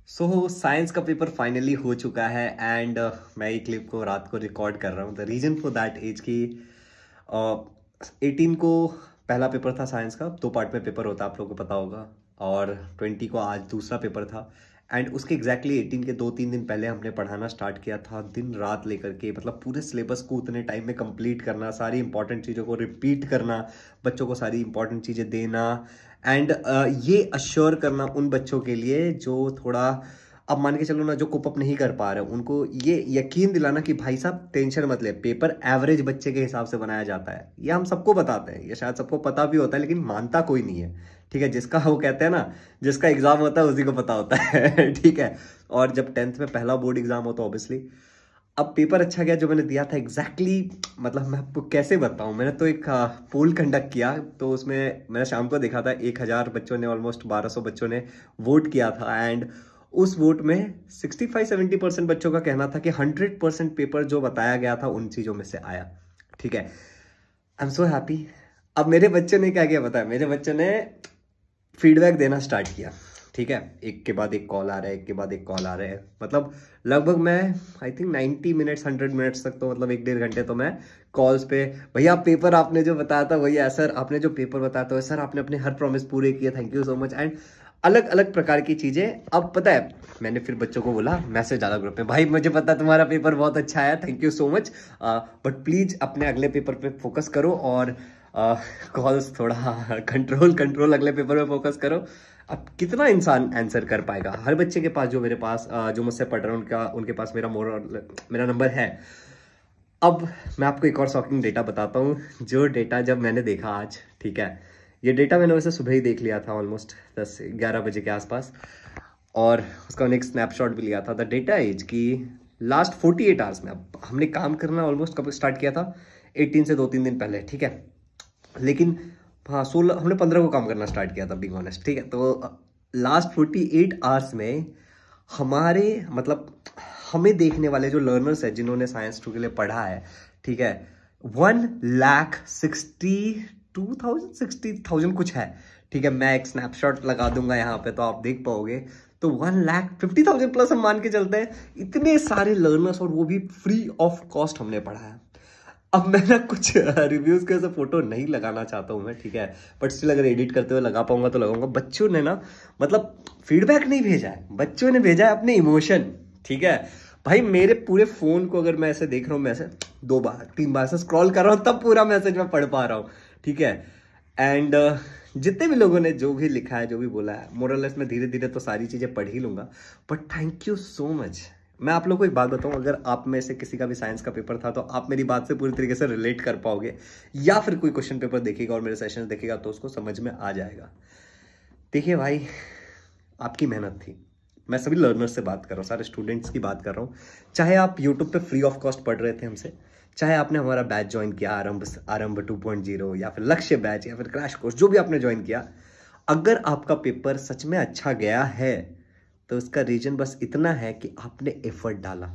Science का paper finally हो चुका है एंड मैं ये क्लिप को रात को रिकॉर्ड कर रहा हूँ। The reason for that is कि 18 को पहला पेपर था साइंस का, 2 पार्ट में पेपर होता है, आप लोगों को पता होगा। और 20 को आज दूसरा पेपर था एंड उसके एग्जैक्टली 18 के 2-3 दिन पहले हमने पढ़ाना स्टार्ट किया था, दिन रात लेकर के। मतलब पूरे सिलेबस को उतने टाइम में कंप्लीट करना, सारी इंपॉर्टेंट चीज़ों को रिपीट करना, बच्चों को सारी इंपॉर्टेंट चीज़ें देना एंड ये अश्योर करना उन बच्चों के लिए जो थोड़ा, अब मान के चलो ना, जो कोप अप नहीं कर पा रहे, उनको ये यकीन दिलाना कि भाई साहब टेंशन मत ले, पेपर एवरेज बच्चे के हिसाब से बनाया जाता है। ये हम सबको बताते हैं, ये शायद सबको पता भी होता है, लेकिन मानता कोई नहीं है। ठीक है, जिसका वो कहते हैं ना, जिसका एग्जाम होता है उसी को पता होता है। ठीक है, और जब 10th में पहला बोर्ड एग्जाम हो तो ऑब्वियसली अब पेपर अच्छा गया जो मैंने दिया था एग्जैक्टली। मतलब मैं आपको कैसे बताऊं, मैंने तो एक पोल कंडक्ट किया, तो उसमें मैंने शाम को देखा था 1000 बच्चों ने, ऑलमोस्ट 1200 बच्चों ने वोट किया था एंड उस वोट में 65-70% बच्चों का कहना था कि 100% पेपर जो बताया गया था उन चीज़ों में से आया। ठीक है, आई एम सो हैप्पी। अब मेरे बच्चों ने क्या किया पता है, मेरे बच्चों ने फीडबैक देना स्टार्ट किया। ठीक है, एक के बाद एक कॉल आ रहा है, एक के बाद एक कॉल आ रहे हैं। मतलब लगभग मैं आई थिंक 90 मिनट्स 100 मिनट्स तक, तो मतलब 1-1.5 घंटे तो मैं कॉल्स पे, भैया पेपर आपने जो बताया था वही है सर, आपने जो पेपर बताया था सर, आपने अपने हर प्रॉमिस पूरे किए, thank you so much and अलग अलग प्रकार की चीज़ें। अब पता है, मैंने फिर बच्चों को बोला, मैसेज डाला ग्रुप में, भाई मुझे पता है तुम्हारा पेपर बहुत अच्छा आया, thank you so much, but please अपने अगले पेपर पे फोकस करो और कॉल्स थोड़ा कंट्रोल अगले पेपर में फोकस करो। अब कितना इंसान आंसर कर पाएगा? हर बच्चे के पास, जो मेरे पास जो मुझसे पढ़ रहे हैं उनके पास मेरा नंबर है। अब मैं आपको एक और शॉकिंग डेटा बताता हूँ, जो डेटा जब मैंने देखा आज, ठीक है, ये डेटा मैंने वैसे सुबह ही देख लिया था ऑलमोस्ट 10-11 बजे के आसपास, और उसका मैंने एक स्नैपशॉट भी लिया था। द डेटा इज कि लास्ट 48 आवर्स में, अब हमने काम करना ऑलमोस्ट कब स्टार्ट किया था, 18 से 2-3 दिन पहले। ठीक है, लेकिन हाँ 16, हमने 15 को काम करना स्टार्ट किया था बीइंग ऑनेस्ट। ठीक है, तो लास्ट 48 आवर्स में हमारे, मतलब हमें देखने वाले जो लर्नर्स है, जिन्होंने साइंस 2 के लिए पढ़ा है, ठीक है, 1,62,000 कुछ है। ठीक है, मैं एक स्नैपशॉट लगा दूंगा यहाँ पे तो आप देख पाओगे। तो 1,50,000 प्लस हम मान के चलते हैं, इतने सारे लर्नर्स, और वो भी फ्री ऑफ कॉस्ट हमने पढ़ा है। अब मैं ना कुछ रिव्यूज के ऐसे फोटो नहीं लगाना चाहता हूँ मैं, ठीक है, बट स्टिल अगर एडिट करते हुए लगा पाऊंगा तो लगाऊंगा। बच्चों ने ना, मतलब फीडबैक नहीं भेजा है, बच्चों ने भेजा है अपने इमोशन। ठीक है भाई, मेरे पूरे फोन को अगर मैं ऐसे देख रहा हूँ, मैं ऐसे 2-3 बार से स्क्रॉल कर रहा हूँ, तब पूरा मैसेज मैं पढ़ पा रहा हूँ। ठीक है, एंड जितने भी लोगों ने जो भी लिखा है, जो भी बोला है, मोरलेस में धीरे धीरे तो सारी चीजें पढ़ ही लूंगा, but thank you so much. मैं आप लोगों को एक बात बताऊं, अगर आप में से किसी का भी साइंस का पेपर था तो आप मेरी बात से पूरी तरीके से रिलेट कर पाओगे, या फिर कोई क्वेश्चन पेपर देखेगा और मेरे सेशन देखेगा तो उसको समझ में आ जाएगा। देखिए भाई, आपकी मेहनत थी। मैं सभी लर्नर्स से बात कर रहा हूँ, सारे स्टूडेंट्स की बात कर रहा हूँ। चाहे आप यूट्यूब पे फ्री ऑफ कॉस्ट पढ़ रहे थे हमसे, चाहे आपने हमारा बैच ज्वाइन किया, आरंभ 2.0, या फिर लक्ष्य बैच, या फिर क्रैश कोर्स, जो भी आपने ज्वाइन किया, अगर आपका पेपर सच में अच्छा गया है तो उसका रीजन बस इतना है कि आपने एफर्ट डाला।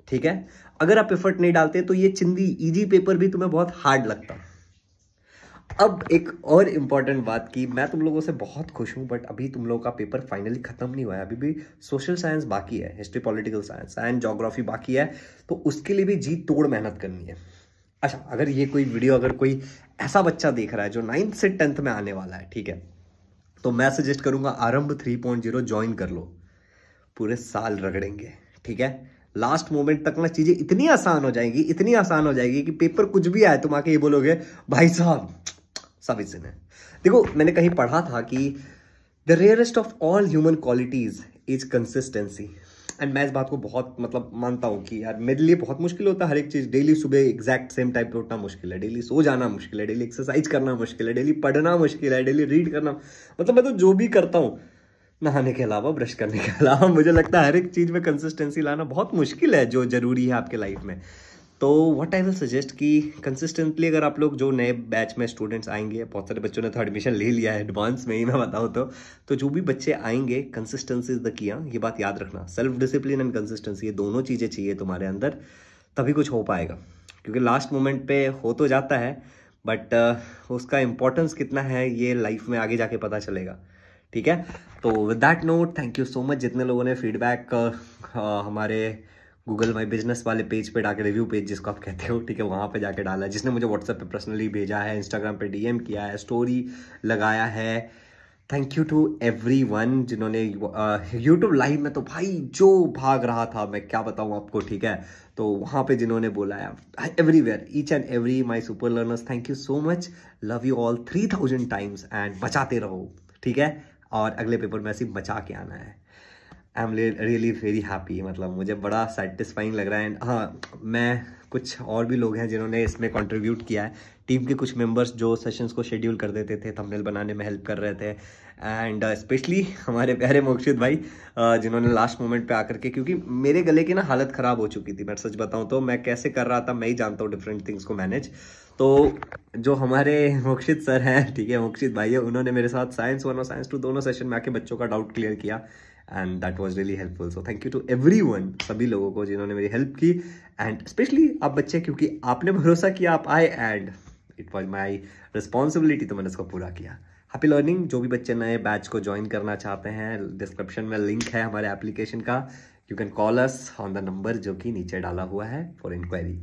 ठीक है, अगर आप एफर्ट नहीं डालते तो ये चिंदी इजी पेपर भी तुम्हें बहुत हार्ड लगता। अब एक और इम्पॉर्टेंट बात की, मैं तुम लोगों से बहुत खुश हूं, बट अभी तुम लोगों का पेपर फाइनली खत्म नहीं हुआ है। अभी भी सोशल साइंस बाकी है, history, political science and geography बाकी है, तो उसके लिए भी जी तोड़ मेहनत करनी है। अच्छा, अगर ये कोई वीडियो, अगर कोई ऐसा बच्चा देख रहा है जो 9th से 10th में आने वाला है, ठीक है, तो मैं सजेस्ट करूंगा आरंभ 3.0 ज्वाइन कर लो। पूरे साल रगड़ेंगे, ठीक है, लास्ट मोमेंट तक ना चीजें इतनी आसान हो जाएंगी, इतनी आसान हो जाएगी कि पेपर कुछ भी आए तुम आके ये बोलोगे, भाई साहब सब इसी ने। देखो, मैंने कहीं पढ़ा था कि the rarest of all human qualities is consistency, and मैं इस बात को बहुत, मतलब मानता हूं कि यार मेरे लिए बहुत मुश्किल होता है हर एक चीज। डेली सुबह एग्जैक्ट सेम टाइम पे उठना मुश्किल है, डेली सो जाना मुश्किल है, डेली एक्सरसाइज करना मुश्किल है, डेली पढ़ना मुश्किल है, डेली रीड करना, मतलब मैं तो जो भी करता हूँ, नहाने के अलावा, ब्रश करने के अलावा, मुझे लगता है हर एक चीज में कंसिस्टेंसी लाना बहुत मुश्किल है, जो जरूरी है आपके लाइफ में। तो व्हाट आई विल सजेस्ट कि कंसिस्टेंटली, अगर आप लोग जो नए बैच में स्टूडेंट्स आएंगे, बहुत सारे बच्चों ने तो एडमिशन ले लिया है एडवांस में ही, मैं बताऊँ तो जो भी बच्चे आएंगे, कंसिस्टेंसी इज द की। ये बात याद रखना, सेल्फ डिसिप्लिन एंड कंसिस्टेंसी, ये दोनों चीज़ें चाहिए तुम्हारे अंदर, तभी कुछ हो पाएगा। क्योंकि लास्ट मोमेंट पे हो तो जाता है, बट उसका इंपॉर्टेंस कितना है ये लाइफ में आगे जाके पता चलेगा। ठीक है। तो with that note, thank you so much जितने लोगों ने फीडबैक हमारे गूगल माई बिजनेस वाले पेज पे डाके, रिव्यू पेज जिसको आप कहते हो, ठीक है, वहाँ पे जाके डाला है, जिसने मुझे व्हाट्सएप पे पर्सनली भेजा है, इंस्टाग्राम पे डीएम किया है, स्टोरी लगाया है। थैंक यू टू एवरीवन जिन्होंने यूट्यूब लाइव में तो भाई जो भाग रहा था, मैं क्या बताऊँ आपको, ठीक है। तो वहाँ पे जिन्होंने बोला है, everywhere, each and every my super learners, thank you so much, love you all 3000 times and बचाते रहो, ठीक है। और अगले पेपर में ऐसे बचा के आना है। I am really very happy, मतलब मुझे बड़ा सेटिस्फाइंग लग रहा है। एंड हाँ, मैं कुछ और भी लोग हैं जिन्होंने इसमें कंट्रीब्यूट किया है। टीम के कुछ मेंबर्स जो सेशंस को शेड्यूल कर देते थे, थंबनेल बनाने में हेल्प कर रहे थे, एंड स्पेशली हमारे प्यारे मोक्षित भाई जिन्होंने लास्ट मोमेंट पे आकर के, क्योंकि मेरे गले की ना हालत ख़राब हो चुकी थी, मैं सच बताऊं तो मैं कैसे कर रहा था मैं ही जानता हूँ डिफरेंट थिंग्स को मैनेज। तो जो हमारे मोक्षित सर हैं, ठीक है, मोक्षित भाई है, उन्होंने मेरे साथ साइंस 1 और साइंस 2 दोनों सेशन में आके बच्चों का डाउट क्लियर किया, and that was really helpful. So thank you to everyone, सभी लोगों को जिन्होंने मेरी हेल्प की, एंड स्पेशली आप बच्चे, क्योंकि आपने भरोसा किया, आप आए, and it was my responsibility, तो मैंने इसको पूरा किया। Happy learning. जो भी बच्चे नए बैच को ज्वाइन करना चाहते हैं, डिस्क्रिप्शन में लिंक है हमारे एप्लीकेशन का, you can call us on the number जो कि नीचे डाला हुआ है फॉर इंक्वायरी।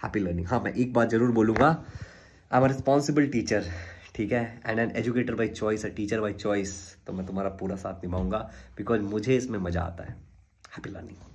Happy learning. हाँ, मैं एक बात जरूर बोलूँगा, I am a responsible teacher, ठीक है, and an educator by choice, a teacher by choice. तो मैं तुम्हारा पूरा साथ निभाऊंगा बिकॉज मुझे इसमें मज़ा आता है। Happy learning.